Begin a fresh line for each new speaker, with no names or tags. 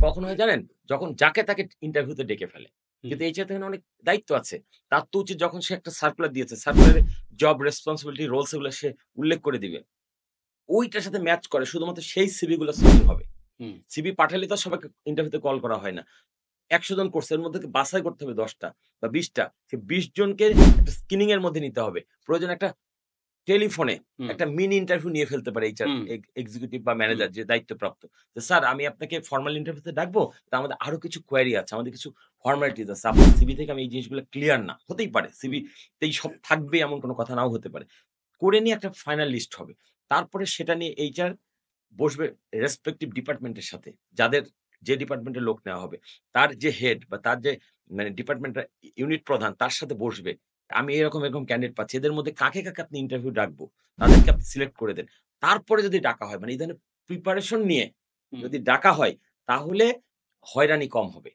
কখন হয় জানেন? যখন যাকে তাকে ইন্টারভিউতে ডেকে ফেলে।
হুম,
কিন্তু এইচআর তো এখানে অনেক দায়িত্ব আছে। তার তো উচিত যখন সে একটা সার্কুলার দিয়েছে, সার্কুলারে জব রেসপনসিবিলিটি রোলস এগুলো সে উল্লেখ করে দিবে। ওইটার সাথে ম্যাচ করে শুধুমাত্র সেই সিভি গুলো স্ক্রিনিং হবে।
হুম,
সিভি পাঠালে তো আর সবাইকে ইন্টারভিউতে কল করা হয় না। ১০০ জন করছে এর মধ্যে বাছাই করতে হবে ১০ টা বা ২০ টা। সে ২০ জনকে একটা স্ক্রিনিং এর মধ্যে নিতে হবে। প্রয়োজনে একটা টেলিফোনে
হুম,
একটা মিনি ইন্টারভিউ নিয়ে ফেলতে পারে এইচআর
হুম,
এক্সিকিউটিভ বা
হুম,
ম্যানেজার যে দায়িত্বপ্রাপ্ত। যে, "স্যার আমি আপনাকে ফরমাল ইন্টারভিউতে ডাকবো। তো আমাদের আরো কিছু কোয়েরি আছে। আমাদের কিছু ফর্মালিটিস আছে। আপনার সিভি থেকে আমি এই জিনিসগুলো ক্লিয়ার না।" হতেই পারে।
হুম,
সিভিতেই সব থাকবে এমন কোন কথা নাও হতে পারে। করে নিয়ে একটা ফাইনাল লিস্ট হবে। তারপরে সেটা নিয়ে এইচআর বসবে রেসপেক্টিভ ডিপার্টমেন্টের সাথে। যাদের যে ডিপার্টমেন্টের লোক নেওয়া হবে। তার যে হেড বা তার যে মানে ডিপার্টমেন্টের ইউনিট প্রধান তার সাথে বসবে। আমি এরকম ক্যান্ডিডেট পাচ্ছি। এদের মধ্যে কাকে আপনি ইন্টারভিউ ডাকবো? তাদেরকে আপনি সিলেক্ট করে দেন। তারপরে যদি ডাকা হয় মানে এই ধরনের প্রিপারেশন নিয়ে
হুম।
যদি ডাকা হয় তাহলে হয়রানি কম হবে।